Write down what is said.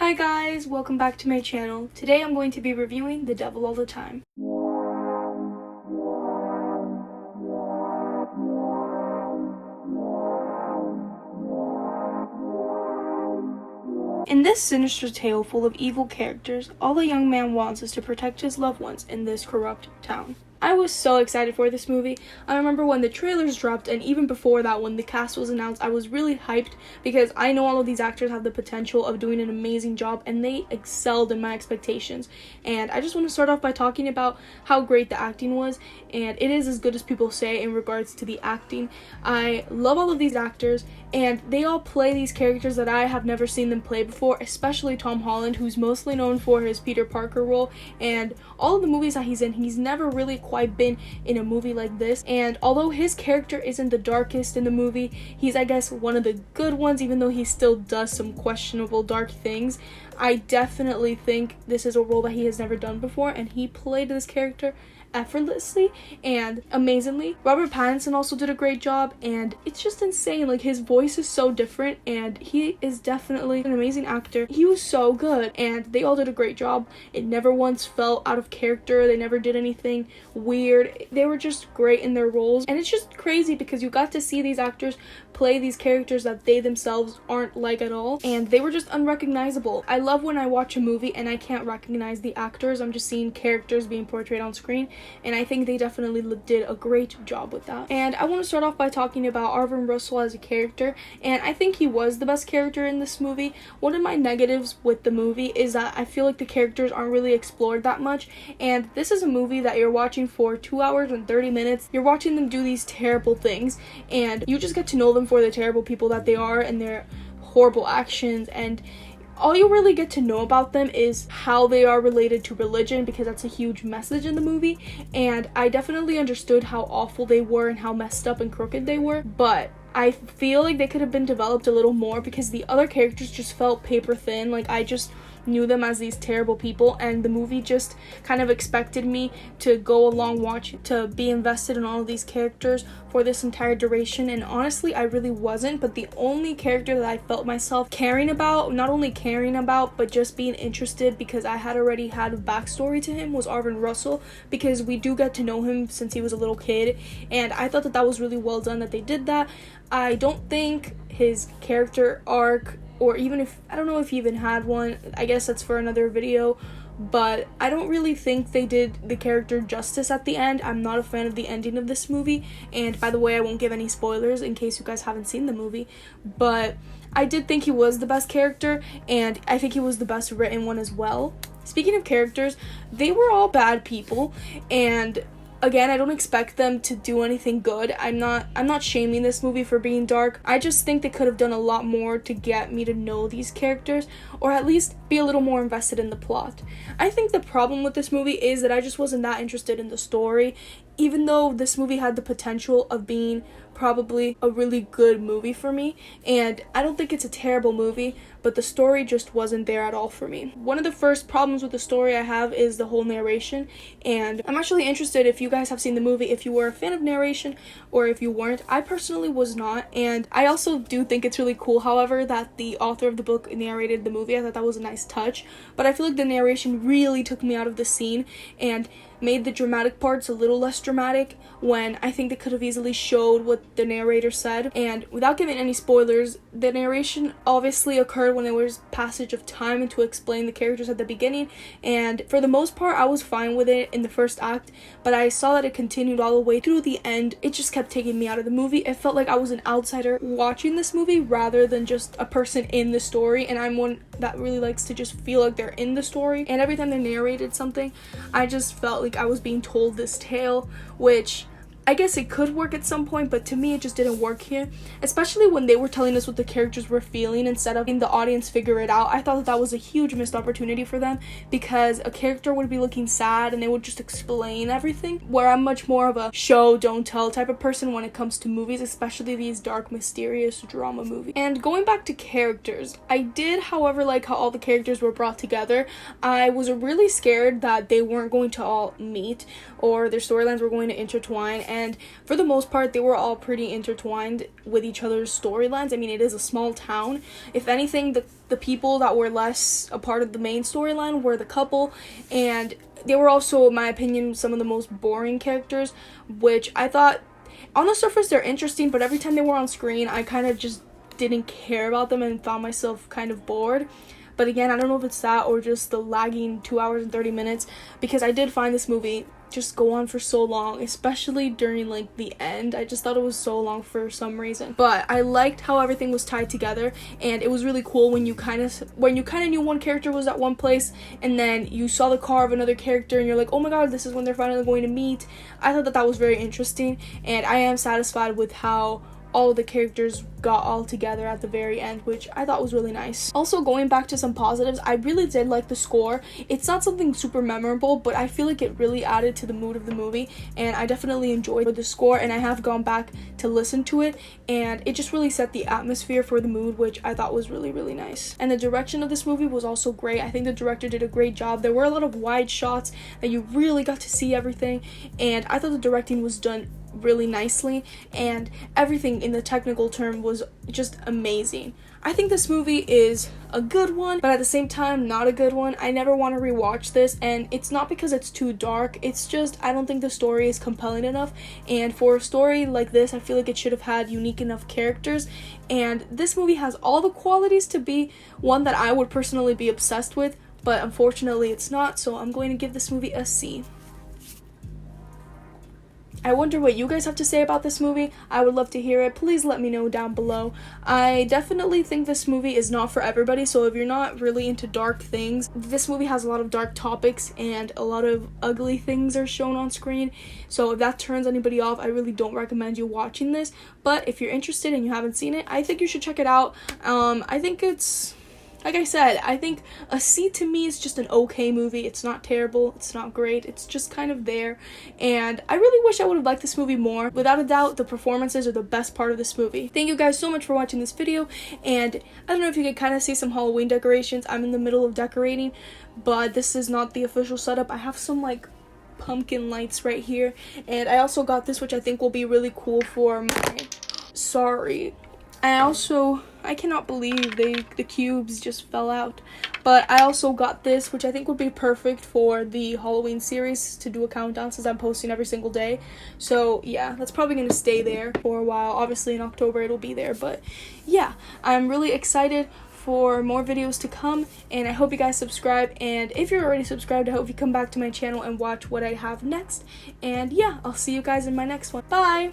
Hi guys, welcome back to my channel. Today I'm going to be reviewing The Devil All the Time. In this sinister tale full of evil characters, all a young man wants is to protect his loved ones in this corrupt town. I was so excited for this movie. I remember when the trailers dropped, and even before that, when the cast was announced, I was really hyped because I know all of these actors have the potential of doing an amazing job, and they excelled in my expectations. And I just want to start off by talking about how great the acting was, and it is as good as people say in regards to the acting. I love all of these actors, and they all play these characters that I have never seen them play before, especially Tom Holland, who's mostly known for his Peter Parker role, and all of the movies that he's in, he's never really quite been in a movie like this. And although his character isn't the darkest in the movie, he's, I guess, one of the good ones, even though he still does some questionable dark things. I definitely think this is a role that he has never done before, and he played this character effortlessly and amazingly. Robert Pattinson also did a great job, and it's just insane. Like, his voice is so different, and he is definitely an amazing actor. He was so good, and they all did a great job. It never once felt out of character. They never did anything weird. They were just great in their roles, and it's just crazy because you got to see these actors play these characters that they themselves aren't like at all, and they were just unrecognizable. I love when I watch a movie and I can't recognize the actors. I'm just seeing characters being portrayed on screen, and I think they definitely did a great job with that. And I want to start off by talking about Arvin Russell as a character, and I think he was the best character in this movie. One of my negatives with the movie is that I feel like the characters aren't really explored that much, and this is a movie that you're watching for 2 hours and 30 minutes. You're watching them do these terrible things, and you just get to know them for the terrible people that they are and their horrible actions, and all you really get to know about them is how they are related to religion, because that's a huge message in the movie. And I definitely understood how awful they were and how messed up and crooked they were, but I feel like they could have been developed a little more because the other characters just felt paper thin. Like, I just knew them as these terrible people, and the movie just kind of expected me to go along to be invested in all of these characters for this entire duration, and honestly I really wasn't. But the only character that I felt myself caring about, not only caring about but just being interested because I had already had a backstory to him, was Arvin Russell, because we do get to know him since he was a little kid, and I thought that that was really well done that they did that. I don't think his character arc, or even if, I don't know if he even had one, I guess that's for another video, but I don't really think they did the character justice at the end. I'm not a fan of the ending of this movie, and by the way, I won't give any spoilers in case you guys haven't seen the movie, but I did think he was the best character, and I think he was the best written one as well. Speaking of characters, they were all bad people, and again, I don't expect them to do anything good. I'm not shaming this movie for being dark. I just think they could have done a lot more to get me to know these characters, or at least be a little more invested in the plot. I think the problem with this movie is that I just wasn't that interested in the story, even though this movie had the potential of being probably a really good movie for me, and I don't think it's a terrible movie, but the story just wasn't there at all for me. One of the first problems with the story I have is the whole narration, and I'm actually interested if you guys have seen the movie, if you were a fan of narration or if you weren't. I personally was not, and I also do think it's really cool, however, that the author of the book narrated the movie. I thought that was a nice touch, but I feel like the narration really took me out of the scene and made the dramatic parts a little less dramatic, when I think they could have easily showed what the narrator said. And without giving any spoilers, the narration obviously occurred when there was passage of time and to explain the characters at the beginning, and for the most part I was fine with it in the first act, but I saw that it continued all the way through the end. It just kept taking me out of the movie. It felt like I was an outsider watching this movie rather than just a person in the story, and I'm one that really likes to just feel like they're in the story, and every time they narrated something, I just felt like I was being told this tale, which I guess it could work at some point, but to me it just didn't work here, especially when they were telling us what the characters were feeling instead of letting the audience figure it out. I thought that that was a huge missed opportunity for them, because a character would be looking sad and they would just explain everything, where I'm much more of a show don't tell type of person when it comes to movies, especially these dark, mysterious drama movies. And going back to characters, I did however like how all the characters were brought together. I was really scared that they weren't going to all meet or their storylines were going to intertwine, and and for the most part they were all pretty intertwined with each other's storylines. I mean, it is a small town. If anything, the people that were less a part of the main storyline were the couple, and they were also, in my opinion, some of the most boring characters, which I thought on the surface they're interesting, but every time they were on screen I kind of just didn't care about them and found myself kind of bored. But again, I don't know if it's that or just the lagging 2 hours and 30 minutes, because I did find this movie just go on for so long, especially during like the end. I just thought it was so long for some reason. But I liked how everything was tied together, and it was really cool when you kind of knew one character was at one place and then you saw the car of another character and you're like, oh my god, this is when they're finally going to meet. I thought that was very interesting, and I am satisfied with how all the characters got all together at the very end, which I thought was really nice. Also, going back to some positives, I really did like the score. It's not something super memorable, but I feel like it really added to the mood of the movie, and I definitely enjoyed the score, and I have gone back to listen to it, and it just really set the atmosphere for the mood, which I thought was really, really nice. And the direction of this movie was also great. I think the director did a great job. There were a lot of wide shots that you really got to see everything, and I thought the directing was done really nicely, and everything in the technical term was just amazing. I think this movie is a good one, but at the same time not a good one. I never want to rewatch this, and it's not because it's too dark, it's just I don't think the story is compelling enough, and for a story like this I feel like it should have had unique enough characters, and this movie has all the qualities to be one that I would personally be obsessed with, but unfortunately it's not, so I'm going to give this movie a C. I wonder what you guys have to say about this movie. I would love to hear it. Please let me know down below. I definitely think this movie is not for everybody, so if you're not really into dark things, this movie has a lot of dark topics and a lot of ugly things are shown on screen, so if that turns anybody off, I really don't recommend you watching this. But if you're interested and you haven't seen it, I think you should check it out. I think it's, like I said, I think a C to me is just an okay movie. It's not terrible, it's not great, it's just kind of there, and I really wish I would have liked this movie more. Without a doubt, the performances are the best part of this movie. Thank you guys so much for watching this video, and I don't know if you can kind of see some Halloween decorations. I'm in the middle of decorating, but this is not the official setup. I have some like pumpkin lights right here, and I also got this, which I think will be really cool for my, sorry, I cannot believe the cubes just fell out. But I also got this, which I think would be perfect for the Halloween series to do a countdown, since I'm posting every single day. So yeah, that's probably going to stay there for a while. Obviously in October it'll be there, but yeah, I'm really excited for more videos to come, and I hope you guys subscribe, and if you're already subscribed, I hope you come back to my channel and watch what I have next. And yeah, I'll see you guys in my next one. Bye!